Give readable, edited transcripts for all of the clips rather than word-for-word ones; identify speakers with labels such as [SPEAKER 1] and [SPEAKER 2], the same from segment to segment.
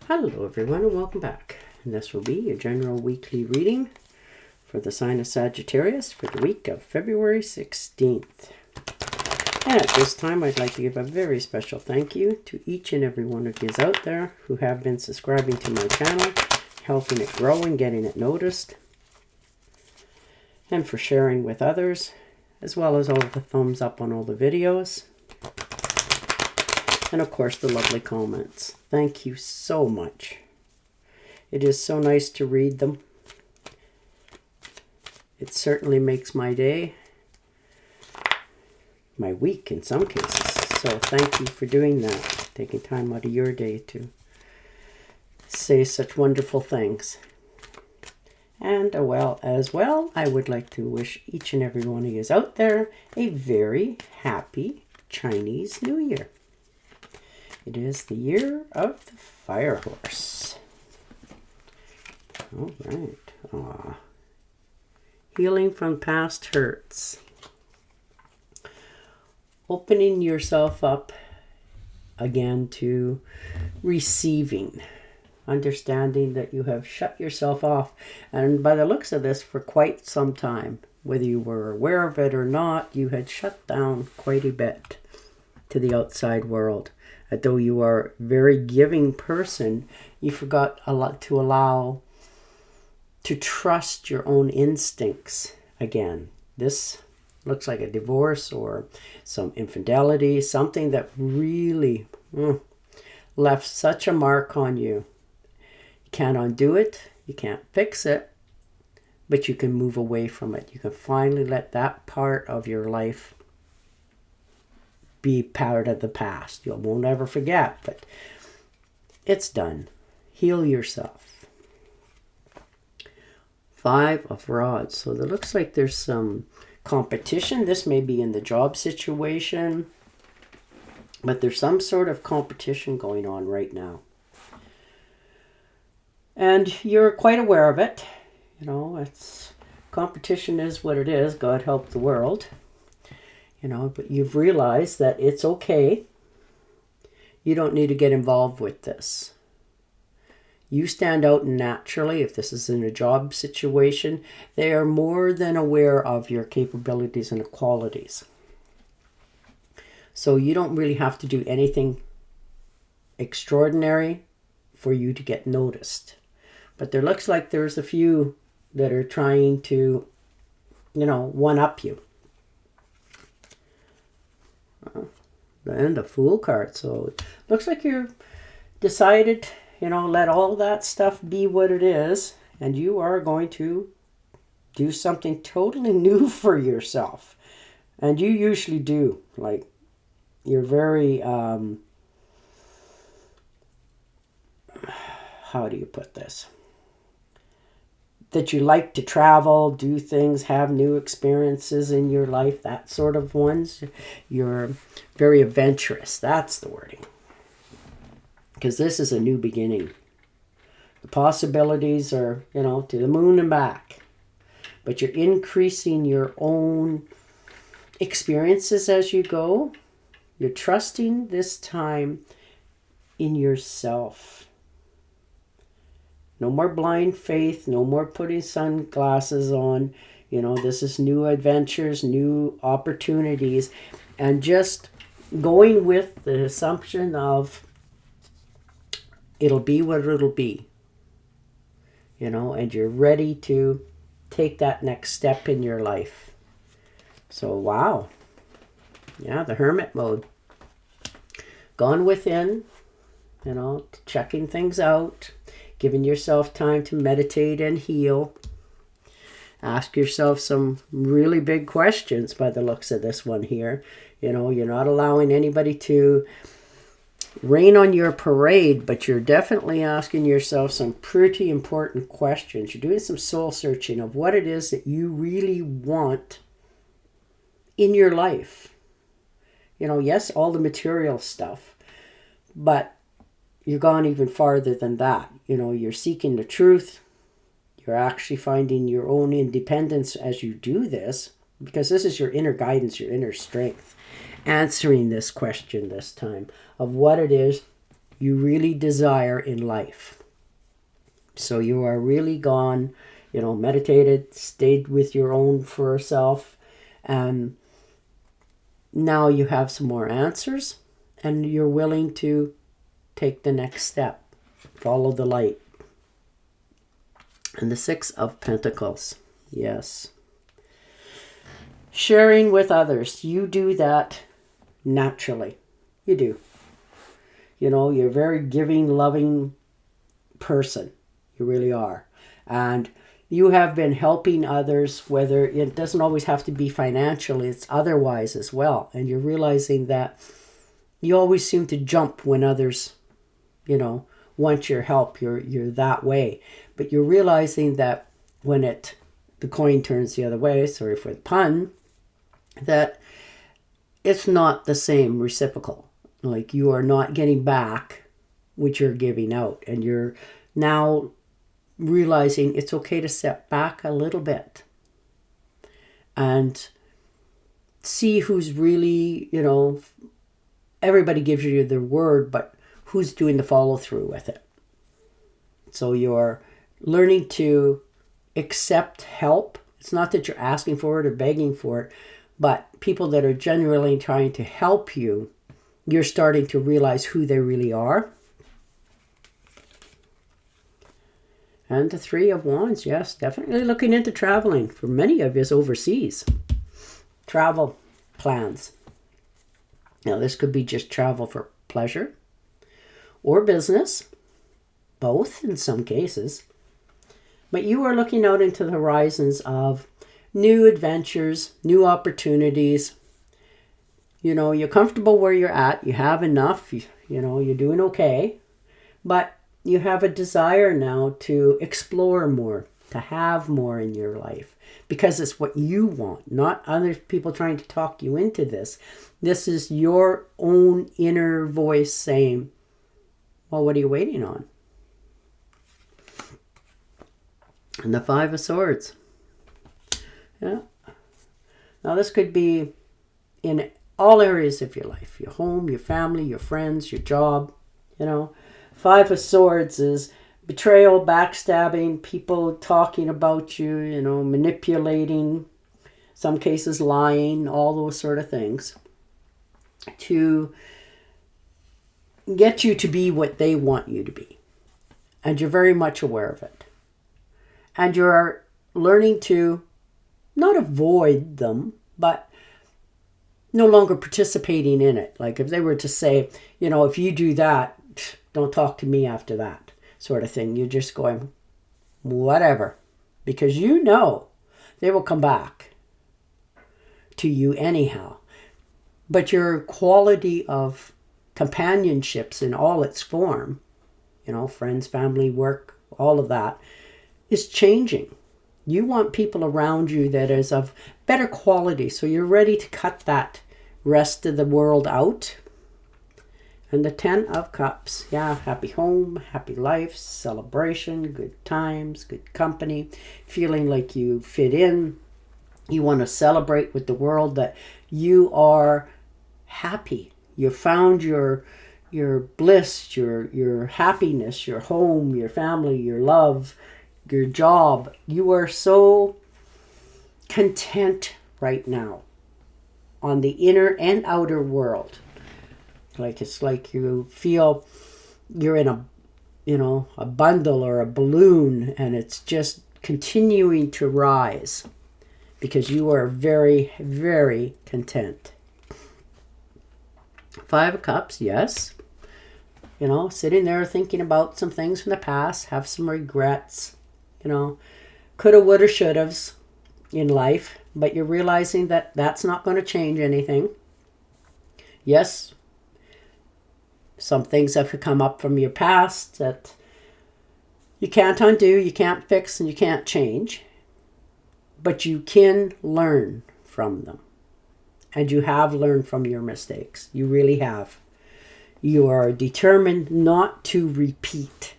[SPEAKER 1] Hello everyone and welcome back. And this will be your general weekly reading for the sign of Sagittarius for the week of February 16th. And at this time I'd like to give a very special thank you to each and every one of you out there who have been subscribing to my channel, helping it grow and getting it noticed, and for sharing with others, as well as all the thumbs up on all the videos. And of course the lovely comments. Thank you so much. It is so nice to read them. It certainly makes my day, my week in some cases. So thank you for doing that, taking time out of your day to say such wonderful things. And as well, I would like to wish each and every one of you out there a very happy Chinese New Year. It is the year of the fire horse. All right. Aww. Healing from past hurts. Opening yourself up again to receiving. Understanding that you have shut yourself off. And by the looks of this, for quite some time, whether you were aware of it or not, you had shut down quite a bit to the outside world. Though you are a very giving person, you forgot a lot to allow to trust your own instincts again. This looks like a divorce or some infidelity, something that really left such a mark on you. You can't undo it, you can't fix it, but you can move away from it. You can finally let that part of your life be part of the past. You won't ever forget, but it's done. Heal yourself. 5 of Rods. So it looks like there's some competition. This may be in the job situation, but there's some sort of competition going on right now. And you're quite aware of it. You know, competition is what it is. God help the world. You know, but you've realized that it's okay. You don't need to get involved with this. You stand out naturally. If this is in a job situation, they are more than aware of your capabilities and qualities. So you don't really have to do anything extraordinary for you to get noticed. But there looks like there's a few that are trying to, one-up you. And the Fool card. So it looks like you're decided, let all that stuff be what it is. And you are going to do something totally new for yourself. And you usually do. Like, you're very, how do you put this? That you like to travel, do things, have new experiences in your life, that sort of ones. You're very adventurous. That's the wording. Because this is a new beginning. The possibilities are, to the moon and back. But you're increasing your own experiences as you go. You're trusting this time in yourself. No more blind faith, no more putting sunglasses on. This is new adventures, new opportunities, and just going with the assumption of it'll be what it'll be. And you're ready to take that next step in your life. So, wow. Yeah, the hermit mode. Gone within, checking things out. Giving yourself time to meditate and heal. Ask yourself some really big questions by the looks of this one here. You're not allowing anybody to rain on your parade, but you're definitely asking yourself some pretty important questions. You're doing some soul searching of what it is that you really want in your life. Yes, all the material stuff, but you're gone even farther than that. You're seeking the truth. You're actually finding your own independence as you do this, because this is your inner guidance, your inner strength, answering this question this time of what it is you really desire in life. So you are really gone, meditated, stayed with your own for self, and now you have some more answers, and you're willing to take the next step. Follow the light. And the Six of Pentacles. Yes. Sharing with others. You do that naturally. You do. You're a very giving, loving person. You really are. And you have been helping others, whether it doesn't always have to be financially, it's otherwise as well. And you're realizing that you always seem to jump when others, want your help. You're that way. But you're realizing that when the coin turns the other way, sorry for the pun, that it's not the same reciprocal. Like you are not getting back what you're giving out. And you're now realizing it's okay to step back a little bit and see who's really, everybody gives you their word, but who's doing the follow through with it. So you're learning to accept help. It's not that you're asking for it or begging for it, but people that are genuinely trying to help you, you're starting to realize who they really are. And the Three of Wands, yes, definitely looking into traveling. For many of us overseas. Travel plans. Now this could be just travel for pleasure or business. Both in some cases. But you are looking out into the horizons of new adventures, new opportunities. You're comfortable where you're at. You have enough. You're doing okay. But you have a desire now to explore more, to have more in your life. Because it's what you want, not other people trying to talk you into this. This is your own inner voice saying, well, what are you waiting on? And the Five of Swords. Yeah. Now this could be in all areas of your life. Your home, your family, your friends, your job. Five of Swords is betrayal, backstabbing, people talking about you, manipulating, some cases lying, all those sort of things. To get you to be what they want you to be. And you're very much aware of it. And you're learning to not avoid them, but no longer participating in it. Like if they were to say, if you do that, don't talk to me after that sort of thing. You're just going, whatever. Because they will come back to you anyhow. But your quality of companionships in all its form, friends, family, work, all of that, is changing. You want people around you that is of better quality. So you're ready to cut that rest of the world out. And the Ten of Cups. Yeah, happy home, happy life, celebration, good times, good company, feeling like you fit in. You want to celebrate with the world that you are happy. You found your bliss, your happiness, your home, your family, your love, your job. You are so content right now on the inner and outer world. Like it's like you feel you're in a bundle or a balloon, and it's just continuing to rise because you are very, very content. Five of Cups, yes. Sitting there thinking about some things from the past, have some regrets, coulda, woulda, shouldas in life, but you're realizing that that's not going to change anything. Yes, some things have come up from your past that you can't undo, you can't fix, and you can't change. But you can learn from them. And you have learned from your mistakes. You really have. You are determined not to repeat.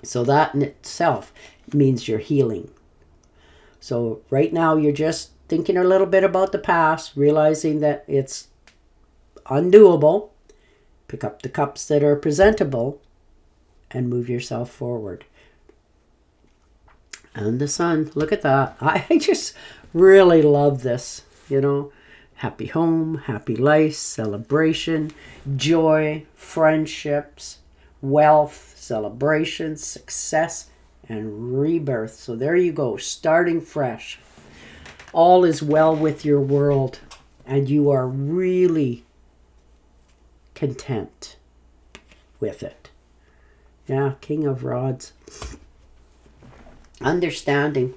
[SPEAKER 1] So that in itself means you're healing. So right now you're just thinking a little bit about the past, realizing that it's undoable. Pick up the cups that are presentable and move yourself forward. And the Sun, look at that. I just really love this, Happy home, happy life, celebration, joy, friendships, wealth, celebration, success, and rebirth. So there you go, starting fresh. All is well with your world, and you are really content with it. Yeah, King of Rods. Understanding,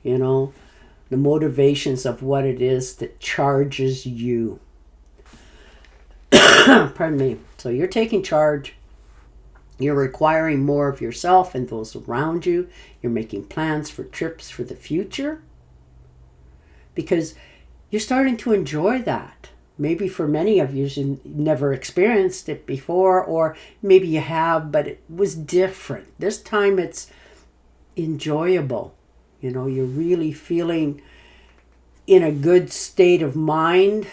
[SPEAKER 1] the motivations of what it is that charges you. Pardon me. So you're taking charge. You're requiring more of yourself and those around you. You're making plans for trips for the future because you're starting to enjoy that. Maybe for many of you never experienced it before, or maybe you have, but it was different. This time it's enjoyable. You're really feeling in a good state of mind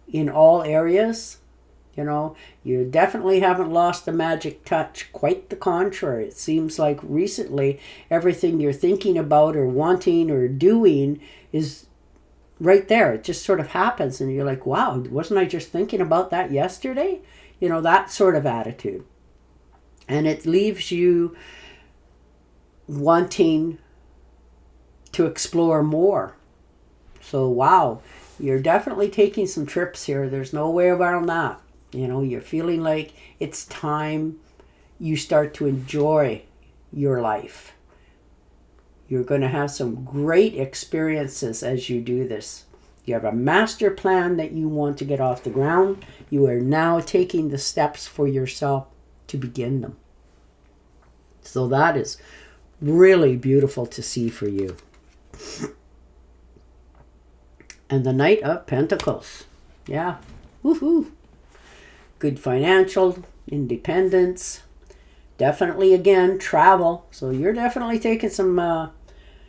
[SPEAKER 1] in all areas. You definitely haven't lost the magic touch. Quite the contrary. It seems like recently everything you're thinking about or wanting or doing is right there. It just sort of happens and you're like, wow, wasn't I just thinking about that yesterday? That sort of attitude. And it leaves you wanting to explore more. So wow, you're definitely taking some trips here. There's no way around that. You're feeling like it's time you start to enjoy your life. You're going to have some great experiences as you do this. You have a master plan that you want to get off the ground. You are now taking the steps for yourself to begin them. So that is really beautiful to see for you. And the Knight of Pentacles. Yeah. Woohoo. Good financial independence. Definitely, again, travel. So you're definitely taking some,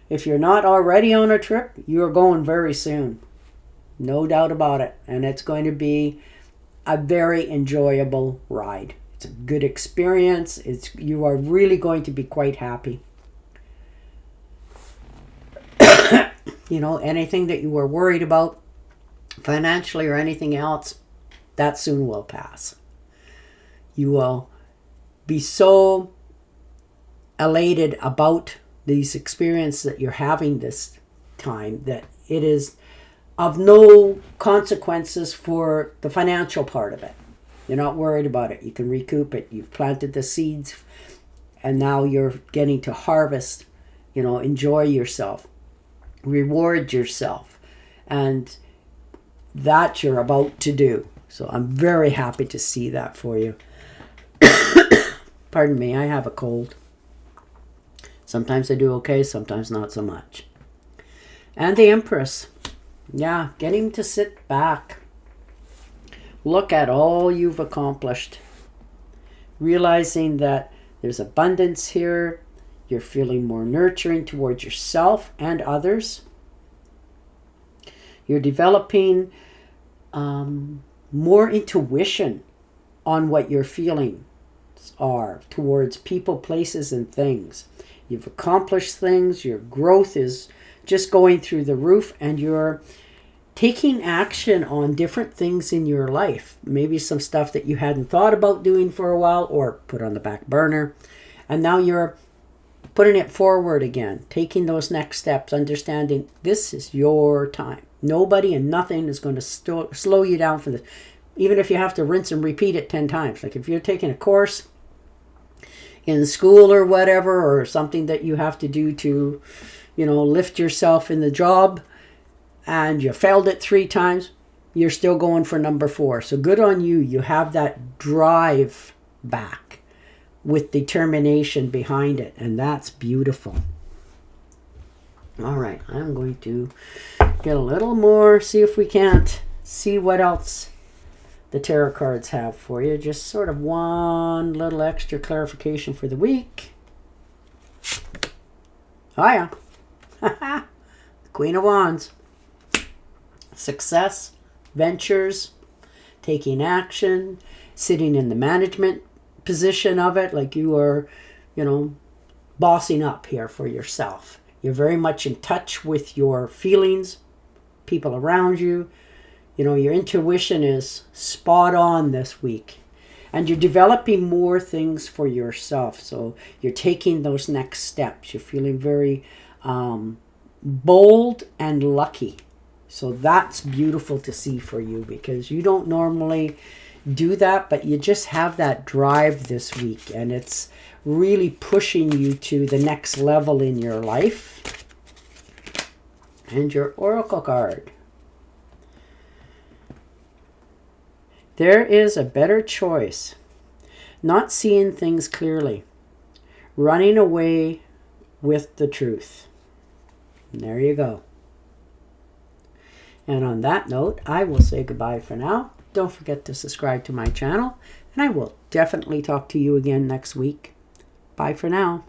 [SPEAKER 1] if you're not already on a trip, you're going very soon. No doubt about it. And it's going to be a very enjoyable ride. It's a good experience. You are really going to be quite happy. Anything that you were worried about financially or anything else, that soon will pass. You will be so elated about these experiences that you're having this time that it is of no consequences for the financial part of it. You're not worried about it. You can recoup it. You've planted the seeds and now you're getting to harvest, enjoy yourself. Reward yourself, and that you're about to do. So I'm very happy to see that for you. Pardon me, I have a cold. Sometimes I do okay, sometimes not so much. And the Empress. Yeah, getting to sit back. Look at all you've accomplished. Realizing that there's abundance here. You're feeling more nurturing towards yourself and others. You're developing more intuition on what your feelings are towards people, places, and things. You've accomplished things. Your growth is just going through the roof, and you're taking action on different things in your life. Maybe some stuff that you hadn't thought about doing for a while or put on the back burner. And now you're putting it forward again, taking those next steps, understanding this is your time. Nobody and nothing is going to slow you down for this. Even if you have to rinse and repeat it 10 times. Like if you're taking a course in school or whatever, or something that you have to do to, lift yourself in the job, and you failed it 3 times, you're still going for number 4. So good on you. You have that drive back with determination behind it, and that's beautiful. All right, I'm going to get a little more, see if we can't see what else the tarot cards have for you. Just sort of one little extra clarification for the week. Oh yeah. Queen of Wands. Success, ventures, taking action, sitting in the management position of it, like you are, bossing up here for yourself. You're very much in touch with your feelings, people around you. Your intuition is spot on this week. And you're developing more things for yourself. So you're taking those next steps. You're feeling very bold and lucky. So that's beautiful to see for you, because you don't normally do that, but you just have that drive this week, and it's really pushing you to the next level in your life. And your oracle card. There is a better choice. Not seeing things clearly. Running away with the truth. And there you go. And on that note, I will say goodbye for now. Don't forget to subscribe to my channel, and I will definitely talk to you again next week. Bye for now.